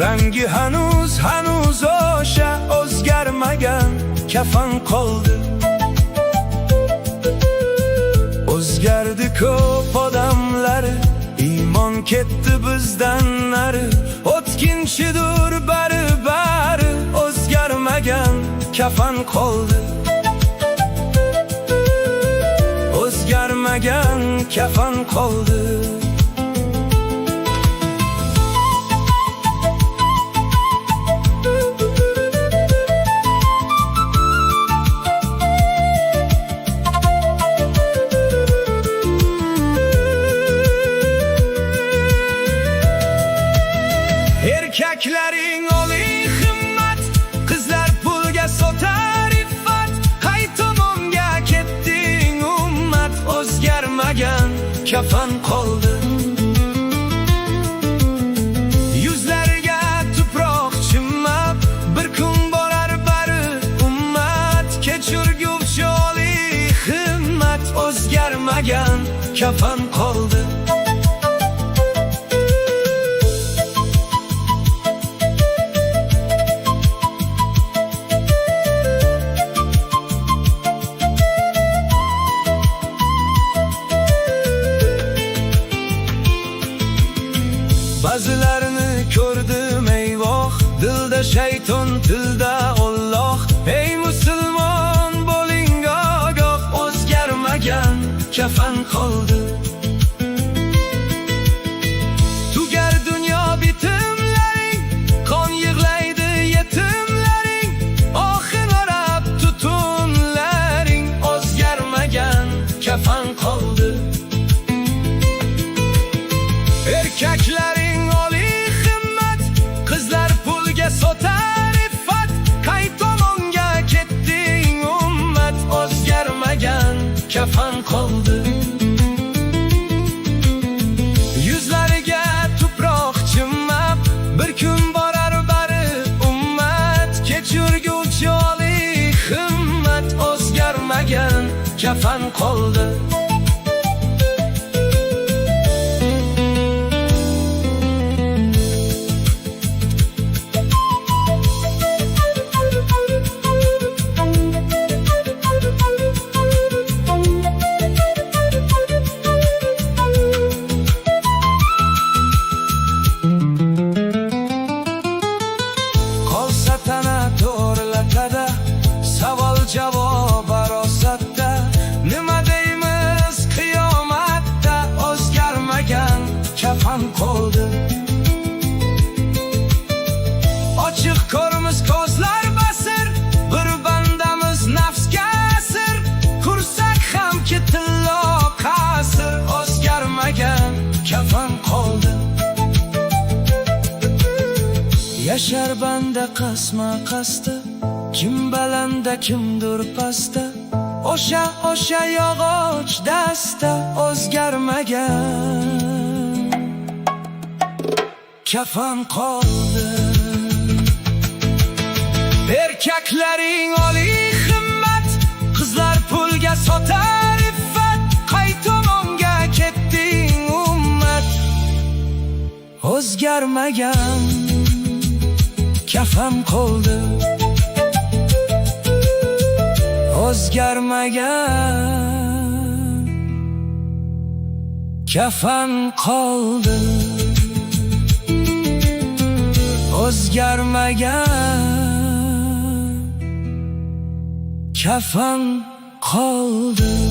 rangi hanuz o'sha o'zgarmagan kafan qoldi. O'zgardi ko'p odamlar, iymon ketdi bizdan nari. O'tkinchidir bari o'zgarmagan kafan qoldi. O'zgarmagan kafan qoldi. Erkaklaring oliy himmat, qizlar pulga sotar iffat. Qay tomonga ketding ummat, o'zgarmagan kafan qoldi. Yuzlarga tuproq chimmab, bir kun borar bari ummat. Kechirguvchi oliy himmat, o'zgarmagan kafan qoldi. Ba'zilarini ko'rdim eyvoh, dilda shayton, tilda Alloh. Ey musulmon bo'ling ogoh, o'zgarmagan kafan qoldi. Tugar dunyo bitimlaring, qon yig'laydi yetimlaring. Oxir orab tutunlaring, o'zgarmagan kafan qoldi. Erkaklaring oliy himmat, qizlar pulga sotar iffat. Qay tomonga ketding ummat, o'zgarmagan kafan qoldi. Yuzlariga tuproq chimmab, bir kun borar bari ummat. Kechirguvchi oliy himmat, o'zgarmagan kafan qoldi. Savol javob arosatda, nima deymiz qiyomatda, o'zgarmagan kafan qoldi. Ochiq ko'rimiz ko'zlar basir, bir bandamiz nafsga asir. Kursak ham tillo qasir, o'zgarmagan kafan qoldi. Yashar banda qasma qasdi, kim balanda kimdir pasta. O'sha yog'och dasta, o'zgarmagan kafan qoldi. Erkaklaring oliy himmat, qizlar pulga sotar iffat. Qay tomonga ketding ummat, o'zgarmagan kafan qoldi. O'zgarmagan kafan qoldi. O'zgarmagan kafan qoldi.